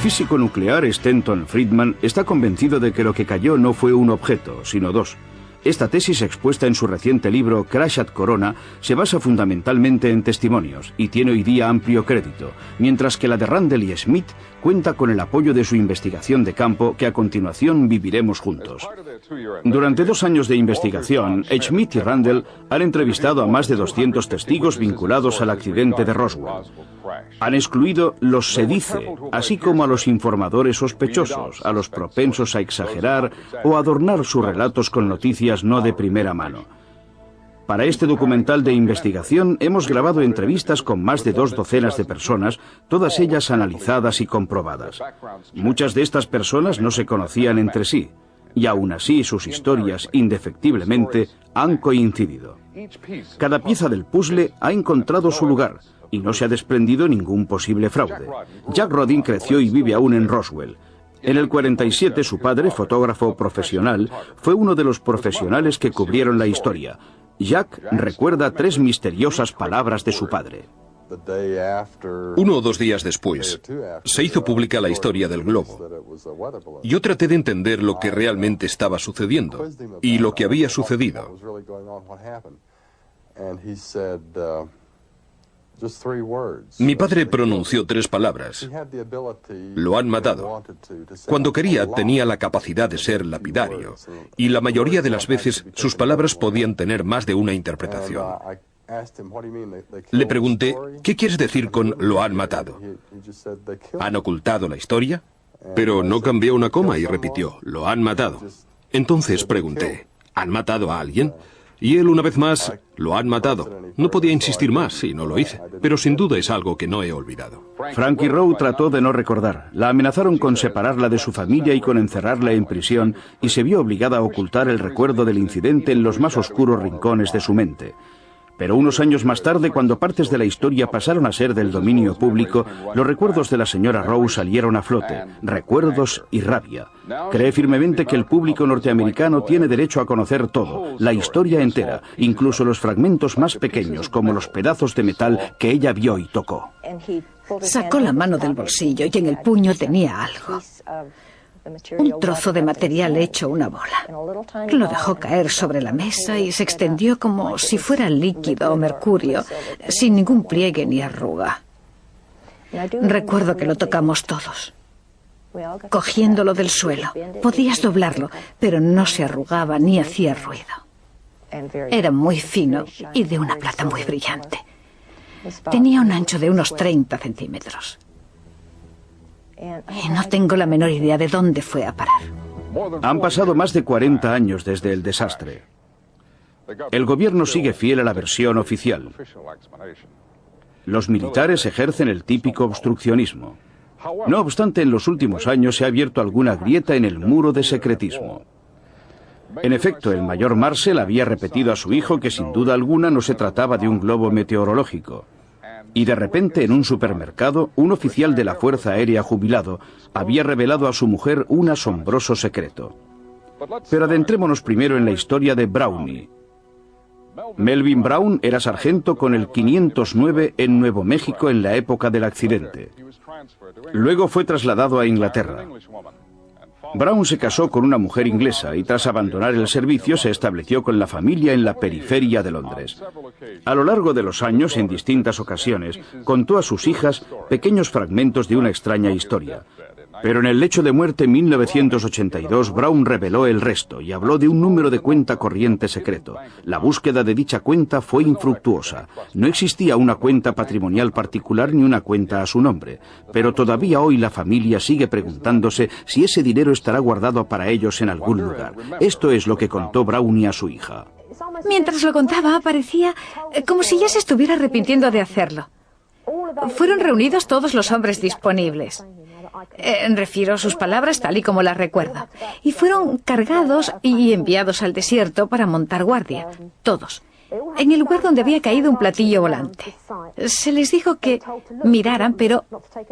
físico nuclear Stanton Friedman está convencido de que lo que cayó no fue un objeto, sino dos. Esta tesis, expuesta en su reciente libro Crash at Corona, se basa fundamentalmente en testimonios y tiene hoy día amplio crédito, mientras que la de Randle y Schmidt cuenta con el apoyo de su investigación de campo, que a continuación viviremos juntos. Durante 2 años de investigación, Schmidt y Randle han entrevistado a más de 200 testigos vinculados al accidente de Roswell. Han excluido los se dice, así como a los informadores sospechosos, a los propensos a exagerar o adornar sus relatos con noticias no de primera mano. Para este documental de investigación hemos grabado entrevistas con más de 2 docenas de personas, todas ellas analizadas y comprobadas. Muchas de estas personas no se conocían entre sí, y aún así sus historias, indefectiblemente, han coincidido. Cada pieza del puzzle ha encontrado su lugar, y no se ha desprendido ningún posible fraude. Jack Rodin creció y vive aún en Roswell. En el 47, su padre, fotógrafo profesional, fue uno de los profesionales que cubrieron la historia. Jack recuerda 3 misteriosas palabras de su padre. 1 o 2 días después, se hizo pública la historia del globo. Yo traté de entender lo que realmente estaba sucediendo y lo que había sucedido. Mi padre pronunció 3 palabras. Lo han matado. Cuando quería, tenía la capacidad de ser lapidario, y la mayoría de las veces sus palabras podían tener más de una interpretación. Le pregunté, ¿qué quieres decir con lo han matado? ¿Han ocultado la historia? Pero no cambió una coma y repitió, lo han matado. Entonces pregunté, ¿han matado a alguien? Y él, una vez más, lo han matado. No podía insistir más y no lo hice, pero sin duda es algo que no he olvidado. Frankie Rowe trató de no recordar. La amenazaron con separarla de su familia y con encerrarla en prisión, y se vio obligada a ocultar el recuerdo del incidente en los más oscuros rincones de su mente. Pero unos años más tarde, cuando partes de la historia pasaron a ser del dominio público, los recuerdos de la señora Rowe salieron a flote, recuerdos y rabia. Cree firmemente que el público norteamericano tiene derecho a conocer todo, la historia entera, incluso los fragmentos más pequeños, como los pedazos de metal que ella vio y tocó. Sacó la mano del bolsillo y en el puño tenía algo. Un trozo de material hecho una bola. Lo dejó caer sobre la mesa y se extendió como si fuera líquido o mercurio, sin ningún pliegue ni arruga. Recuerdo que lo tocamos todos, cogiéndolo del suelo. Podías doblarlo, pero no se arrugaba ni hacía ruido. Era muy fino y de una plata muy brillante. Tenía un ancho de unos 30 centímetros. Y no tengo la menor idea de dónde fue a parar. Han pasado más de 40 años desde el desastre. El gobierno sigue fiel a la versión oficial. Los militares ejercen el típico obstruccionismo. No obstante, en los últimos años se ha abierto alguna grieta en el muro de secretismo. En efecto, el mayor Marshall había repetido a su hijo que sin duda alguna no se trataba de un globo meteorológico. Y de repente, en un supermercado, un oficial de la Fuerza Aérea jubilado había revelado a su mujer un asombroso secreto. Pero adentrémonos primero en la historia de Brownie. Melvin Brown era sargento con el 509 en Nuevo México en la época del accidente. Luego fue trasladado a Inglaterra. Brown se casó con una mujer inglesa y tras abandonar el servicio se estableció con la familia en la periferia de Londres. A lo largo de los años, en distintas ocasiones, contó a sus hijas pequeños fragmentos de una extraña historia. Pero en el lecho de muerte en 1982, Brown reveló el resto y habló de un número de cuenta corriente secreto. La búsqueda de dicha cuenta fue infructuosa. No existía una cuenta patrimonial particular ni una cuenta a su nombre. Pero todavía hoy la familia sigue preguntándose si ese dinero estará guardado para ellos en algún lugar. Esto es lo que contó Brownie a su hija. Mientras lo contaba, parecía como si ya se estuviera arrepintiendo de hacerlo. Fueron reunidos todos los hombres disponibles. Refiero sus palabras tal y como las recuerdo. Y fueron cargados y enviados al desierto para montar guardia. Todos. En el lugar donde había caído un platillo volante. Se les dijo que miraran, pero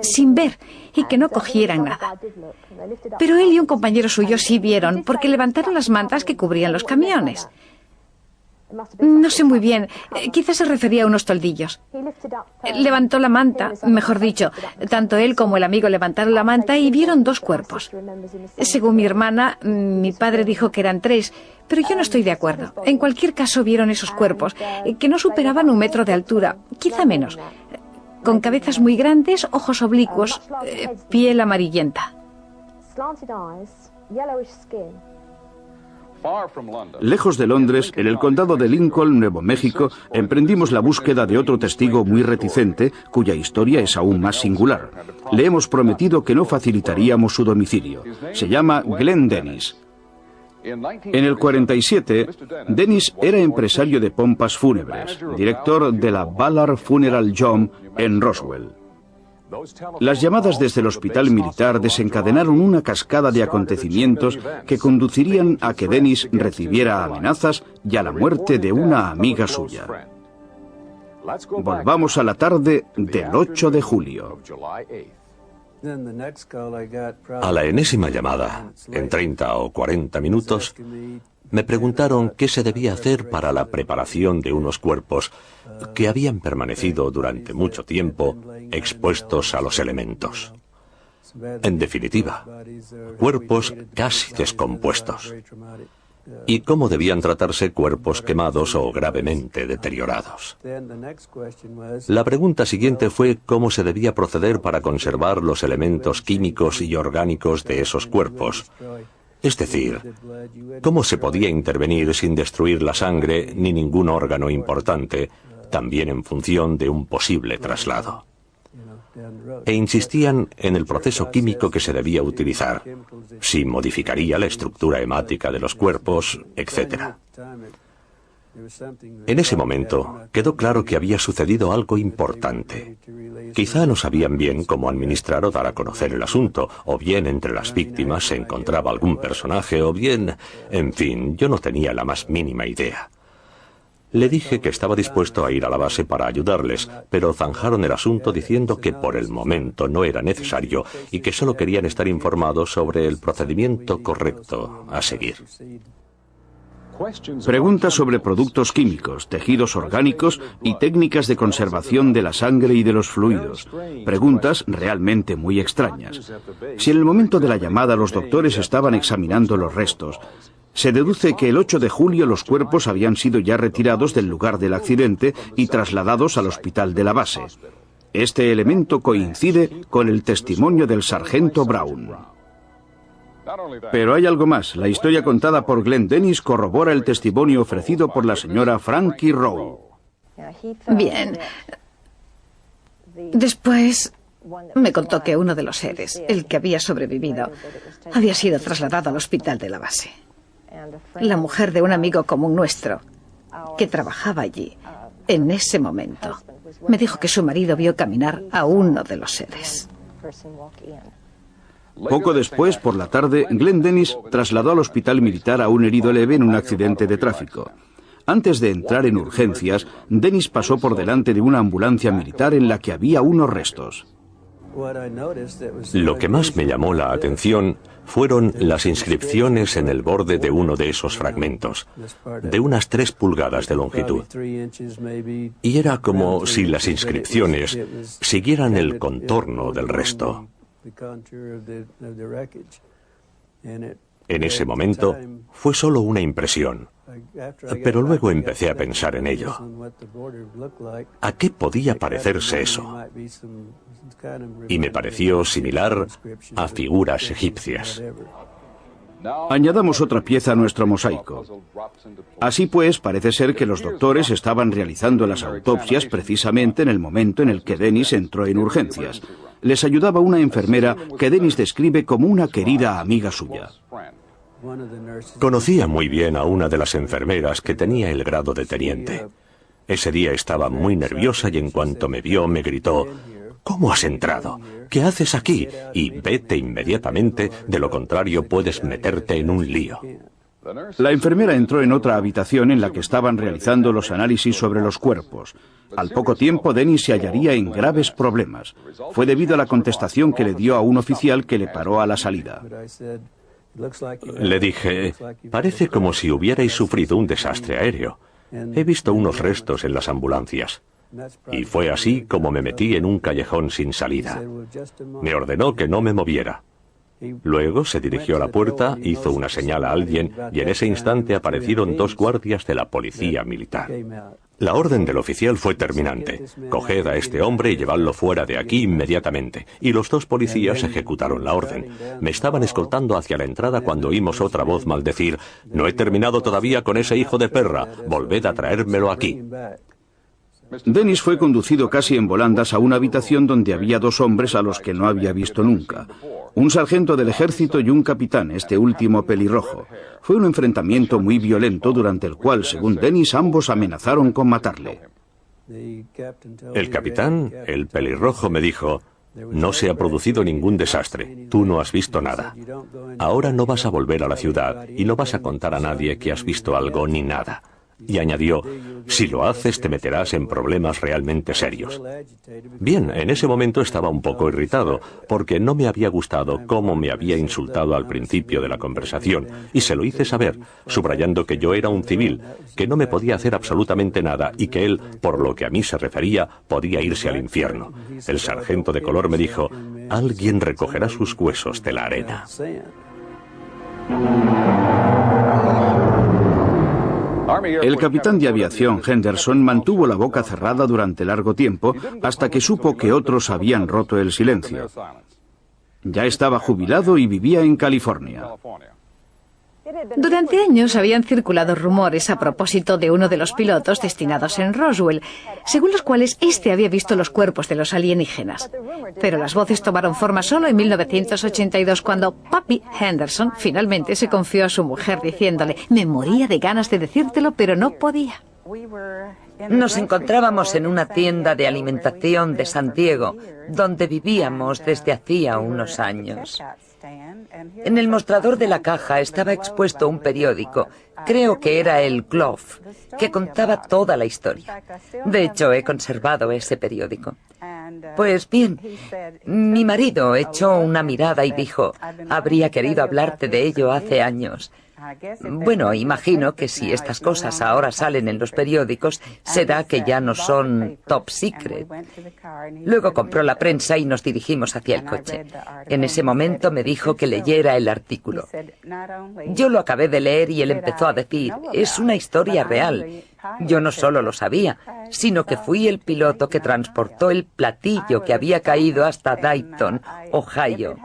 sin ver, y que no cogieran nada. Pero él y un compañero suyo sí vieron, porque levantaron las mantas que cubrían los camiones. No sé muy bien. Quizás se refería a unos toldillos. Levantó la manta, mejor dicho. Tanto él como el amigo levantaron la manta y vieron 2 cuerpos. Según mi hermana, mi padre dijo que eran 3, pero yo no estoy de acuerdo. En cualquier caso vieron esos cuerpos, que no superaban 1 metro de altura, quizá menos. Con cabezas muy grandes, ojos oblicuos, piel amarillenta. Lejos de Londres, en el condado de Lincoln, Nuevo México, emprendimos la búsqueda de otro testigo muy reticente, cuya historia es aún más singular. Le hemos prometido que no facilitaríamos su domicilio. Se llama Glenn Dennis. En el 47, Dennis era empresario de pompas fúnebres, director de la Ballard Funeral Home en Roswell. Las llamadas desde el hospital militar desencadenaron una cascada de acontecimientos que conducirían a que Dennis recibiera amenazas y a la muerte de una amiga suya. Volvamos a la tarde del 8 de julio. A la enésima llamada, en 30 o 40 minutos, me preguntaron qué se debía hacer para la preparación de unos cuerpos que habían permanecido durante mucho tiempo expuestos a los elementos. En definitiva, cuerpos casi descompuestos. Y cómo debían tratarse cuerpos quemados o gravemente deteriorados. La pregunta siguiente fue cómo se debía proceder para conservar los elementos químicos y orgánicos de esos cuerpos. Es decir, cómo se podía intervenir sin destruir la sangre ni ningún órgano importante, también en función de un posible traslado. E insistían en el proceso químico que se debía utilizar, si modificaría la estructura hemática de los cuerpos, etc. En ese momento quedó claro que había sucedido algo importante. Quizá no sabían bien cómo administrar o dar a conocer el asunto, o bien entre las víctimas se encontraba algún personaje, o bien, en fin, yo no tenía la más mínima idea. Le dije que estaba dispuesto a ir a la base para ayudarles, pero zanjaron el asunto diciendo que por el momento no era necesario y que solo querían estar informados sobre el procedimiento correcto a seguir. Preguntas sobre productos químicos, tejidos orgánicos y técnicas de conservación de la sangre y de los fluidos. Preguntas realmente muy extrañas. Si en el momento de la llamada los doctores estaban examinando los restos, se deduce que el 8 de julio los cuerpos habían sido ya retirados del lugar del accidente y trasladados al hospital de la base. Este elemento coincide con el testimonio del sargento Brown. Pero hay algo más. La historia contada por Glenn Dennis corrobora el testimonio ofrecido por la señora Frankie Rowe. Bien. Después me contó que uno de los seres, el que había sobrevivido, había sido trasladado al hospital de la base. La mujer de un amigo común nuestro, que trabajaba allí, en ese momento, me dijo que su marido vio caminar a uno de los seres. Poco después, por la tarde, Glenn Dennis trasladó al hospital militar a un herido leve en un accidente de tráfico. Antes de entrar en urgencias, Dennis pasó por delante de una ambulancia militar en la que había unos restos. Lo que más me llamó la atención fueron las inscripciones en el borde de uno de esos fragmentos, de unas 3 pulgadas de longitud. Y era como si las inscripciones siguieran el contorno del resto. En ese momento fue solo una impresión, pero luego empecé a pensar en ello. ¿A qué podía parecerse eso? Y me pareció similar a figuras egipcias. Añadamos otra pieza a nuestro mosaico. Así pues, parece ser que los doctores estaban realizando las autopsias precisamente en el momento en el que Dennis entró en urgencias. Les ayudaba una enfermera que Dennis describe como una querida amiga suya. Conocía muy bien a una de las enfermeras que tenía el grado de teniente. Ese día estaba muy nerviosa y en cuanto me vio me gritó: ¿cómo has entrado? ¿Qué haces aquí? Y vete inmediatamente, de lo contrario puedes meterte en un lío. La enfermera entró en otra habitación en la que estaban realizando los análisis sobre los cuerpos. Al poco tiempo, Dennis se hallaría en graves problemas. Fue debido a la contestación que le dio a un oficial que le paró a la salida. Le dije: parece como si hubierais sufrido un desastre aéreo. He visto unos restos en las ambulancias. Y fue así como me metí en un callejón sin salida. Me ordenó que no me moviera. Luego se dirigió a la puerta, hizo una señal a alguien y en ese instante aparecieron 2 guardias de la policía militar. La orden del oficial fue terminante. Coged a este hombre y llevadlo fuera de aquí inmediatamente. Y los 2 policías ejecutaron la orden. Me estaban escoltando hacia la entrada cuando oímos otra voz maldecir: «No he terminado todavía con ese hijo de perra. Volved a traérmelo aquí». Dennis fue conducido casi en volandas a una habitación donde había 2 hombres a los que no había visto nunca. Un sargento del ejército y un capitán, este último pelirrojo. Fue un enfrentamiento muy violento durante el cual, según Dennis, ambos amenazaron con matarle. El capitán, el pelirrojo, me dijo: «No se ha producido ningún desastre. Tú no has visto nada. Ahora no vas a volver a la ciudad y no vas a contar a nadie que has visto algo ni nada». Y añadió: «Si lo haces, te meterás en problemas realmente serios». Bien, en ese momento estaba un poco irritado, porque no me había gustado cómo me había insultado al principio de la conversación, y se lo hice saber, subrayando que yo era un civil, que no me podía hacer absolutamente nada, y que él, por lo que a mí se refería, podía irse al infierno. El sargento de color me dijo: «Alguien recogerá sus huesos de la arena». El capitán de aviación Henderson mantuvo la boca cerrada durante largo tiempo hasta que supo que otros habían roto el silencio. Ya estaba jubilado y vivía en California. Durante años habían circulado rumores a propósito de uno de los pilotos destinados en Roswell, según los cuales éste había visto los cuerpos de los alienígenas. Pero las voces tomaron forma solo en 1982, cuando Pappy Henderson finalmente se confió a su mujer diciéndole: «Me moría de ganas de decírtelo, pero no podía». Nos encontrábamos en una tienda de alimentación de San Diego, donde vivíamos desde hacía unos años. En el mostrador de la caja estaba expuesto un periódico, creo que era el Globe, que contaba toda la historia. De hecho, he conservado ese periódico. Pues bien, mi marido echó una mirada y dijo: «Habría querido hablarte de ello hace años». Bueno, imagino que si estas cosas ahora salen en los periódicos, será que ya no son top secret. Luego compró la prensa y nos dirigimos hacia el coche. En ese momento me dijo que leyera el artículo. Yo lo acabé de leer y él empezó a decir: «Es una historia real». Yo no solo lo sabía, sino que fui el piloto que transportó el platillo que había caído hasta Dayton, Ohio.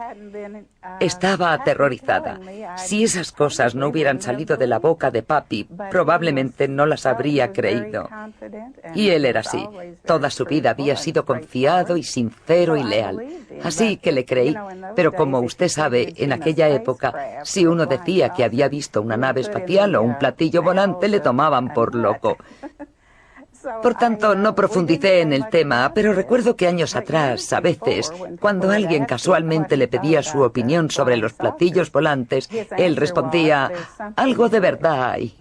Estaba aterrorizada. Si esas cosas no hubieran salido de la boca de Pappy, probablemente no las habría creído. Y él era así. Toda su vida había sido confiado y sincero y leal. Así que le creí. Pero como usted sabe, en aquella época, si uno decía que había visto una nave espacial o un platillo volante, le tomaban por loco. Por tanto, no profundicé en el tema, pero recuerdo que años atrás, a veces, cuando alguien casualmente le pedía su opinión sobre los platillos volantes, él respondía: «Algo de verdad hay».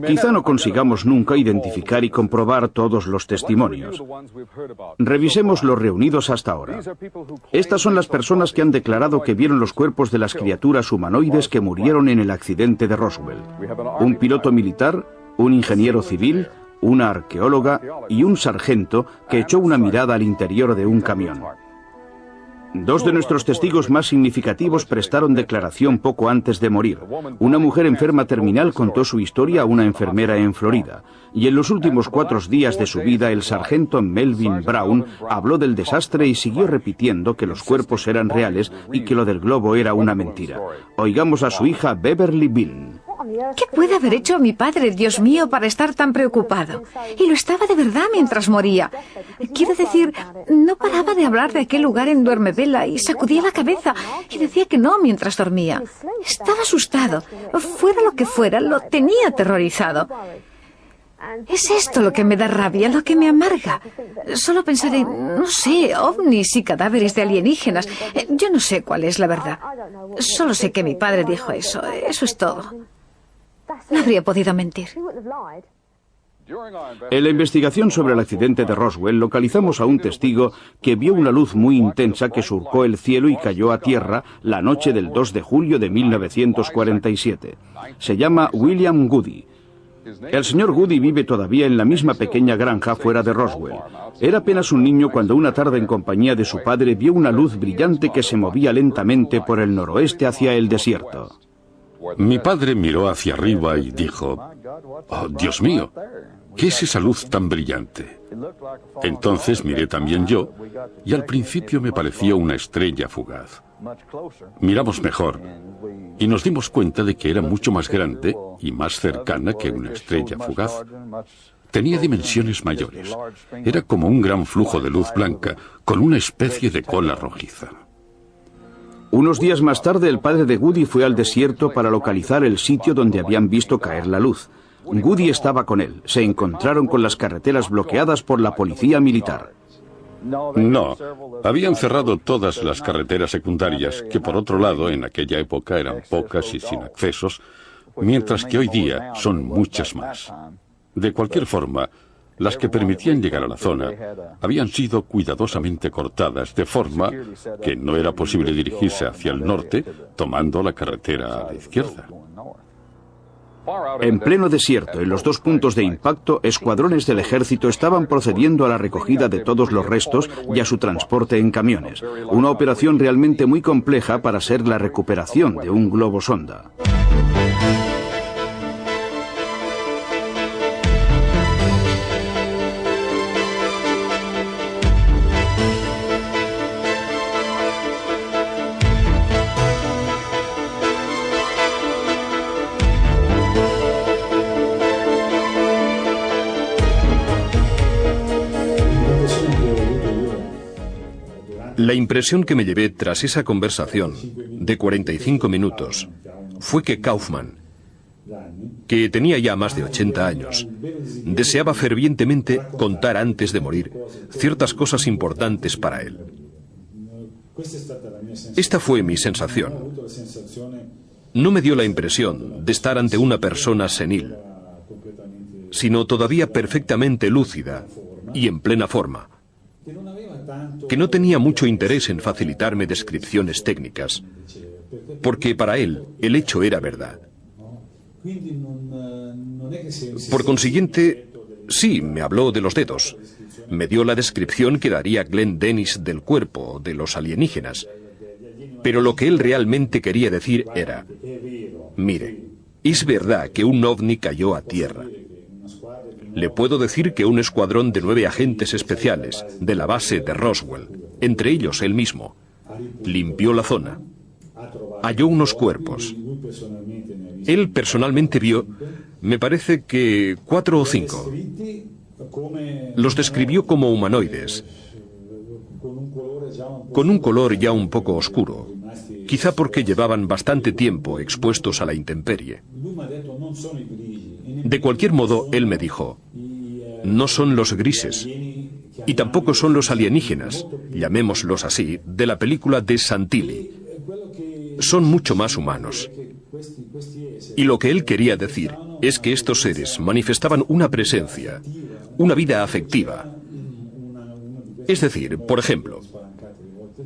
Quizá no consigamos nunca identificar y comprobar todos los testimonios. Revisemos los reunidos hasta ahora. Estas son las personas que han declarado que vieron los cuerpos de las criaturas humanoides que murieron en el accidente de Roswell. Un piloto militar, un ingeniero civil, una arqueóloga y un sargento que echó una mirada al interior de un camión. 2 de nuestros testigos más significativos prestaron declaración poco antes de morir. Una mujer enferma terminal contó su historia a una enfermera en Florida. Y en los últimos 4 días de su vida, el sargento Melvin Brown habló del desastre y siguió repitiendo que los cuerpos eran reales y que lo del globo era una mentira. Oigamos a su hija Beverly Bean. ¿Qué puede haber hecho mi padre, Dios mío, para estar tan preocupado? Y lo estaba de verdad mientras moría. Quiero decir, no paraba de hablar de aquel lugar en Duermevela y sacudía la cabeza y decía que no mientras dormía. Estaba asustado. Fuera lo que fuera, lo tenía aterrorizado. Es esto lo que me da rabia, lo que me amarga. Solo pensar en, no sé, ovnis y cadáveres de alienígenas. Yo no sé cuál es la verdad. Solo sé que mi padre dijo eso. Eso es todo. No habría podido mentir. En la investigación sobre el accidente de Roswell localizamos a un testigo que vio una luz muy intensa que surcó el cielo y cayó a tierra la noche del 2 de julio de 1947. Se llama William Goody. El señor Goody vive todavía en la misma pequeña granja fuera de Roswell. Era apenas un niño cuando una tarde en compañía de su padre vio una luz brillante que se movía lentamente por el noroeste hacia el desierto. Mi padre miró hacia arriba y dijo: «Oh, Dios mío, ¿qué es esa luz tan brillante?». Entonces miré también yo, y al principio me parecía una estrella fugaz. Miramos mejor, y nos dimos cuenta de que era mucho más grande y más cercana que una estrella fugaz. Tenía dimensiones mayores. Era como un gran flujo de luz blanca, con una especie de cola rojiza. Unos días más tarde, el padre de Goody fue al desierto para localizar el sitio donde habían visto caer la luz. Goody estaba con él. Se encontraron con las carreteras bloqueadas por la policía militar. No, habían cerrado todas las carreteras secundarias, que por otro lado en aquella época eran pocas y sin accesos, mientras que hoy día son muchas más. De cualquier forma, las que permitían llegar a la zona habían sido cuidadosamente cortadas, de forma que no era posible dirigirse hacia el norte tomando la carretera a la izquierda. En pleno desierto, en los dos puntos de impacto, escuadrones del ejército estaban procediendo a la recogida de todos los restos y a su transporte en camiones. Una operación realmente muy compleja para ser la recuperación de un globo sonda. La impresión que me llevé tras esa conversación de 45 minutos fue que Kaufman, que tenía ya más de 80 años, deseaba fervientemente contar antes de morir ciertas cosas importantes para él. Esta fue mi sensación. No me dio la impresión de estar ante una persona senil, sino todavía perfectamente lúcida y en plena forma, que no tenía mucho interés en facilitarme descripciones técnicas, porque para él el hecho era verdad. Por consiguiente, sí, me habló de los dedos. Me dio la descripción que daría Glenn Dennis del cuerpo, de los alienígenas. Pero lo que él realmente quería decir era: mire, es verdad que un ovni cayó a tierra. Le puedo decir que un escuadrón de 9 agentes especiales de la base de Roswell, entre ellos él mismo, limpió la zona, halló unos cuerpos. Él personalmente vio, me parece que 4 o 5. Los describió como humanoides, con un color ya un poco oscuro, quizá porque llevaban bastante tiempo expuestos a la intemperie. De cualquier modo, él me dijo: no son los grises, y tampoco son los alienígenas, llamémoslos así, de la película de Santilli. Son mucho más humanos. Y lo que él quería decir es que estos seres manifestaban una presencia, una vida afectiva. Es decir, por ejemplo,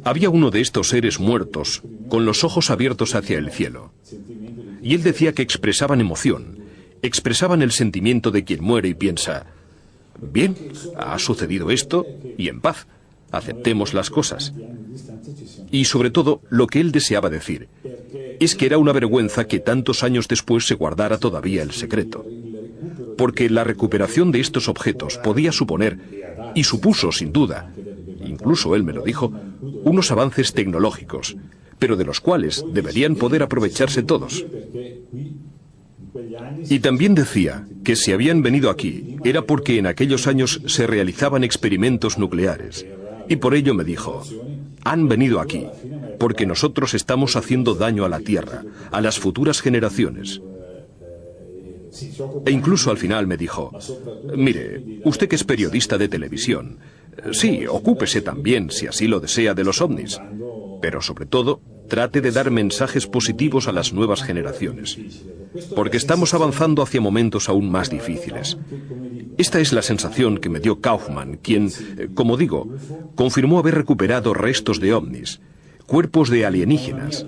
había uno de estos seres muertos con los ojos abiertos hacia el cielo, y él decía que expresaban emoción, expresaban el sentimiento de quien muere y piensa: bien, ha sucedido esto y en paz, aceptemos las cosas. Y sobre todo, lo que él deseaba decir es que era una vergüenza que tantos años después se guardara todavía el secreto, porque la recuperación de estos objetos podía suponer, y supuso sin duda, incluso él me lo dijo, unos avances tecnológicos, pero de los cuales deberían poder aprovecharse todos. Y también decía que si habían venido aquí era porque en aquellos años se realizaban experimentos nucleares. Y por ello me dijo: han venido aquí porque nosotros estamos haciendo daño a la Tierra, a las futuras generaciones. E incluso al final me dijo: mire, usted que es periodista de televisión, sí, ocúpese también, si así lo desea, de los ovnis, pero sobre todo trate de dar mensajes positivos a las nuevas generaciones, porque estamos avanzando hacia momentos aún más difíciles. Esta es la sensación que me dio Kaufman, quien, como digo, confirmó haber recuperado restos de ovnis, cuerpos de alienígenas.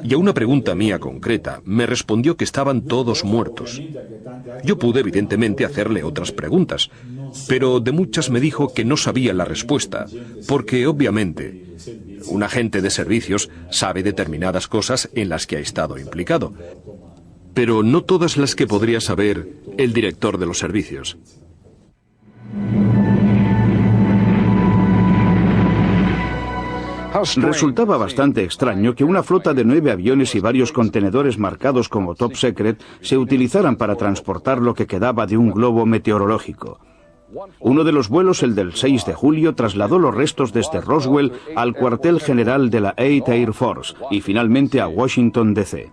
y a una pregunta mía concreta me respondió que estaban todos muertos. Yo pude evidentemente hacerle otras preguntas, pero de muchas me dijo que no sabía la respuesta, porque obviamente un agente de servicios sabe determinadas cosas en las que ha estado implicado, pero no todas las que podría saber el director de los servicios. Resultaba bastante extraño que una flota de 9 aviones y varios contenedores marcados como Top Secret se utilizaran para transportar lo que quedaba de un globo meteorológico. Uno de los vuelos, el del 6 de julio, trasladó los restos desde Roswell al cuartel general de la 8th Air Force y finalmente a Washington, D.C.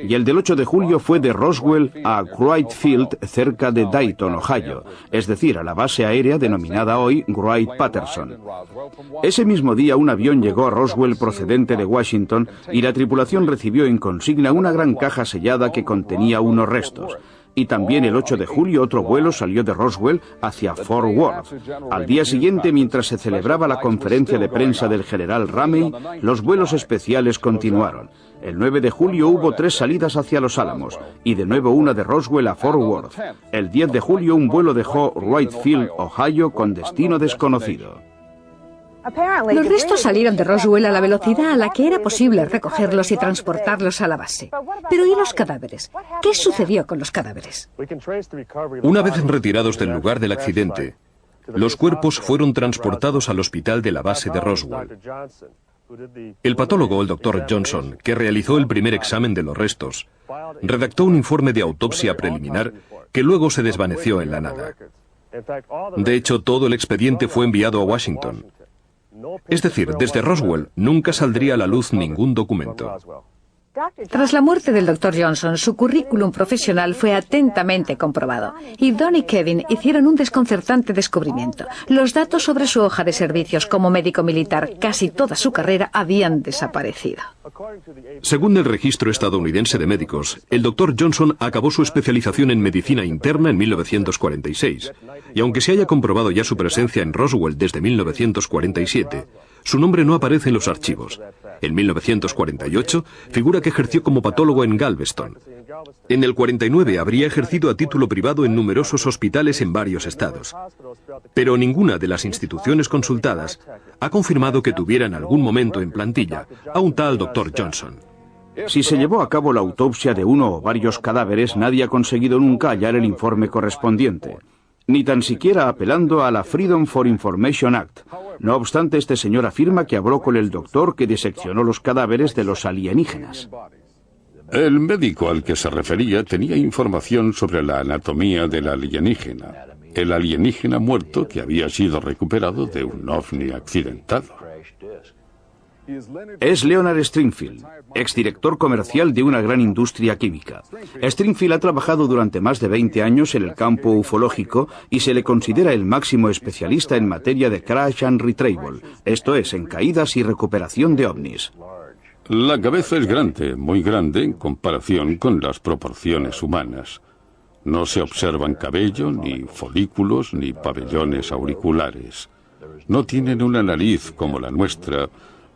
Y el del 8 de julio fue de Roswell a Wright Field, cerca de Dayton, Ohio, es decir, a la base aérea denominada hoy Wright-Patterson. Ese mismo día un avión llegó a Roswell procedente de Washington y la tripulación recibió en consigna una gran caja sellada que contenía unos restos. Y también el 8 de julio otro vuelo salió de Roswell hacia Fort Worth. Al día siguiente, mientras se celebraba la conferencia de prensa del general Ramey, los vuelos especiales continuaron. El 9 de julio hubo 3 salidas hacia Los Álamos, y de nuevo una de Roswell a Fort Worth. El 10 de julio un vuelo dejó Wright Field, Ohio, con destino desconocido. Los restos salieron de Roswell a la velocidad a la que era posible recogerlos y transportarlos a la base. Pero ¿y los cadáveres? ¿Qué sucedió con los cadáveres? Una vez retirados del lugar del accidente, los cuerpos fueron transportados al hospital de la base de Roswell. El patólogo, el Dr. Johnson, que realizó el primer examen de los restos, redactó un informe de autopsia preliminar que luego se desvaneció en la nada. De hecho, todo el expediente fue enviado a Washington. Es decir, desde Roswell nunca saldría a la luz ningún documento. Tras la muerte del Dr. Johnson, su currículum profesional fue atentamente comprobado, y Don y Kevin hicieron un desconcertante descubrimiento. Los datos sobre su hoja de servicios como médico militar, casi toda su carrera, habían desaparecido. Según el registro estadounidense de médicos, el Dr. Johnson acabó su especialización en medicina interna en 1946, y aunque se haya comprobado ya su presencia en Roswell desde 1947, su nombre no aparece en los archivos. En 1948 figura que ejerció como patólogo en Galveston. En el 49 habría ejercido a título privado en numerosos hospitales en varios estados. Pero ninguna de las instituciones consultadas ha confirmado que tuviera en algún momento en plantilla a un tal Dr. Johnson. Si se llevó a cabo la autopsia de uno o varios cadáveres, nadie ha conseguido nunca hallar el informe correspondiente, ni tan siquiera apelando a la Freedom for Information Act. No obstante, este señor afirma que habló con el doctor que diseccionó los cadáveres de los alienígenas. El médico al que se refería tenía información sobre la anatomía del alienígena, el alienígena muerto que había sido recuperado de un ovni accidentado. Es Leonard Stringfield, exdirector comercial de una gran industria química. Stringfield ha trabajado durante más de 20 años en el campo ufológico y se le considera el máximo especialista en materia de crash and retrieval, esto es, en caídas y recuperación de ovnis. La cabeza es grande, muy grande en comparación con las proporciones humanas. No se observan cabello, ni folículos, ni pabellones auriculares. No tienen una nariz como la nuestra,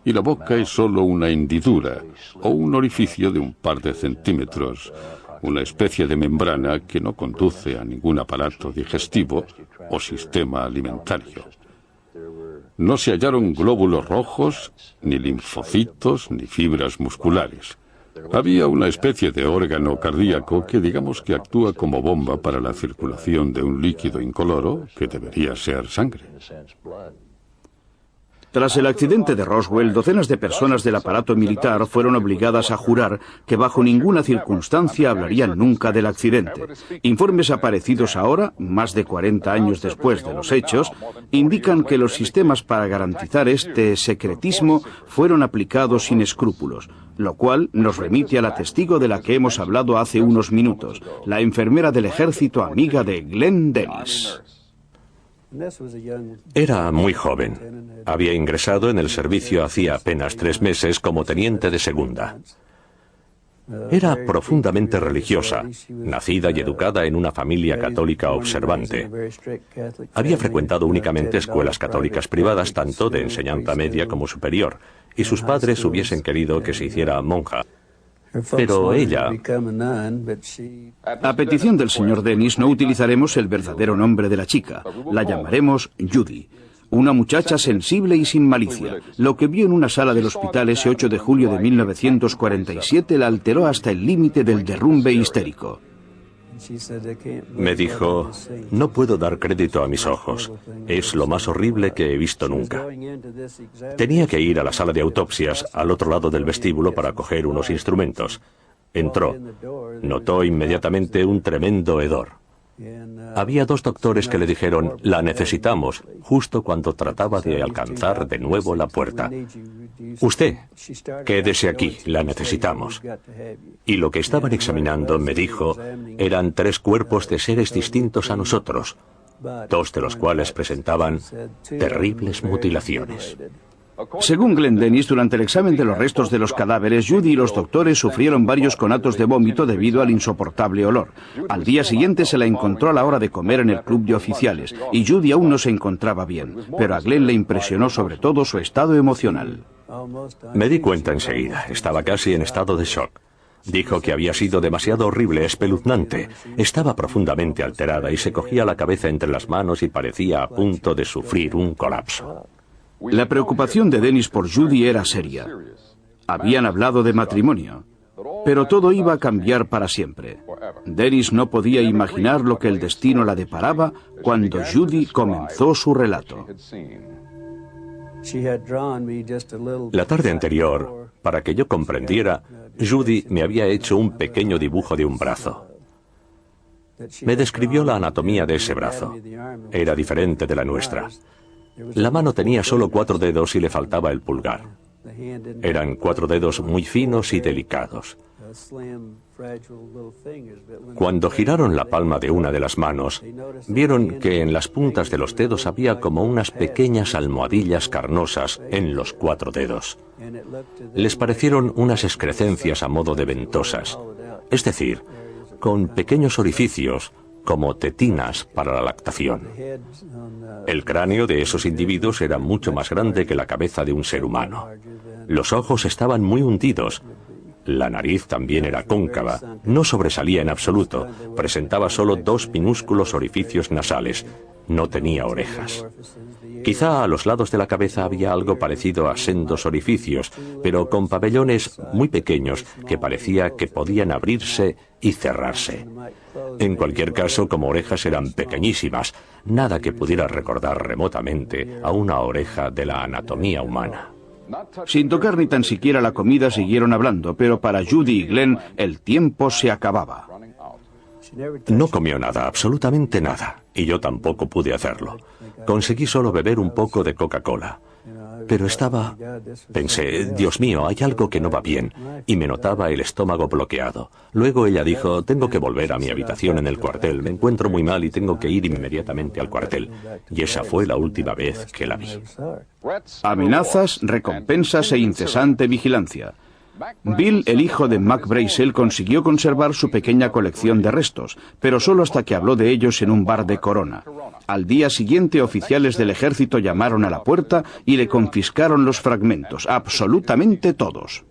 y la boca es solo una hendidura o un orificio de un par de centímetros, una especie de membrana que no conduce a ningún aparato digestivo o sistema alimentario. No se hallaron glóbulos rojos, ni linfocitos, ni fibras musculares. Había una especie de órgano cardíaco que digamos que actúa como bomba para la circulación de un líquido incoloro que debería ser sangre. Tras el accidente de Roswell, docenas de personas del aparato militar fueron obligadas a jurar que bajo ninguna circunstancia hablarían nunca del accidente. Informes aparecidos ahora, más de 40 años después de los hechos, indican que los sistemas para garantizar este secretismo fueron aplicados sin escrúpulos, lo cual nos remite a la testigo de la que hemos hablado hace unos minutos, la enfermera del ejército amiga de Glenn Dennis. Era muy joven. Había ingresado en el servicio hacía apenas 3 meses como teniente de segunda. Era profundamente religiosa, nacida y educada en una familia católica observante. Había frecuentado únicamente escuelas católicas privadas, tanto de enseñanza media como superior, y sus padres hubiesen querido que se hiciera monja. Pero ella... A petición del señor Dennis no utilizaremos el verdadero nombre de la chica. La llamaremos Judy. Una muchacha sensible y sin malicia. Lo que vio en una sala del hospital ese 8 de julio de 1947 la alteró hasta el límite del derrumbe histérico. Me dijo, no puedo dar crédito a mis ojos. Es lo más horrible que he visto nunca. Tenía que ir a la sala de autopsias al otro lado del vestíbulo para coger unos instrumentos. Entró. Notó inmediatamente un tremendo hedor. Había 2 doctores que le dijeron, la necesitamos, justo cuando trataba de alcanzar de nuevo la puerta. Usted, quédese aquí, la necesitamos. Y lo que estaban examinando, me dijo, eran 3 cuerpos de seres distintos a nosotros, 2 de los cuales presentaban terribles mutilaciones. Según Glenn Dennis, durante el examen de los restos de los cadáveres, Judy y los doctores sufrieron varios conatos de vómito debido al insoportable olor. Al día siguiente se la encontró a la hora de comer en el club de oficiales, y Judy aún no se encontraba bien, pero a Glenn le impresionó sobre todo su estado emocional. Me di cuenta enseguida, estaba casi en estado de shock. Dijo que había sido demasiado horrible, espeluznante. Estaba profundamente alterada y se cogía la cabeza entre las manos y parecía a punto de sufrir un colapso. La preocupación de Dennis por Judy era seria. Habían hablado de matrimonio, pero todo iba a cambiar para siempre. Dennis no podía imaginar lo que el destino la deparaba cuando Judy comenzó su relato. La tarde anterior, para que yo comprendiera, Judy me había hecho un pequeño dibujo de un brazo. Me describió la anatomía de ese brazo. Era diferente de la nuestra. La mano tenía solo 4 dedos y le faltaba el pulgar. Eran 4 dedos muy finos y delicados. Cuando giraron la palma de una de las manos, vieron que en las puntas de los dedos había como unas pequeñas almohadillas carnosas en los 4 dedos. Les parecieron unas excrescencias a modo de ventosas, es decir, con pequeños orificios, como tetinas para la lactación. El cráneo de esos individuos era mucho más grande que la cabeza de un ser humano. Los ojos estaban muy hundidos. La nariz también era cóncava, no sobresalía en absoluto, presentaba solo 2 minúsculos orificios nasales, no tenía orejas. Quizá a los lados de la cabeza había algo parecido a sendos orificios, pero con pabellones muy pequeños que parecía que podían abrirse y cerrarse. En cualquier caso, como orejas eran pequeñísimas, nada que pudiera recordar remotamente a una oreja de la anatomía humana. Sin tocar ni tan siquiera la comida siguieron hablando, pero para Judy y Glenn el tiempo se acababa. No comió nada, absolutamente nada, y yo tampoco pude hacerlo. Conseguí solo beber un poco de Coca-Cola. Pero pensé, Dios mío, hay algo que no va bien, y me notaba el estómago bloqueado. Luego ella dijo, tengo que volver a mi habitación en el cuartel, me encuentro muy mal y tengo que ir inmediatamente al cuartel. Y esa fue la última vez que la vi. Amenazas, recompensas e incesante vigilancia. Bill, el hijo de Mac Brazel, consiguió conservar su pequeña colección de restos, pero solo hasta que habló de ellos en un bar de Corona. Al día siguiente, oficiales del ejército llamaron a la puerta y le confiscaron los fragmentos, absolutamente todos.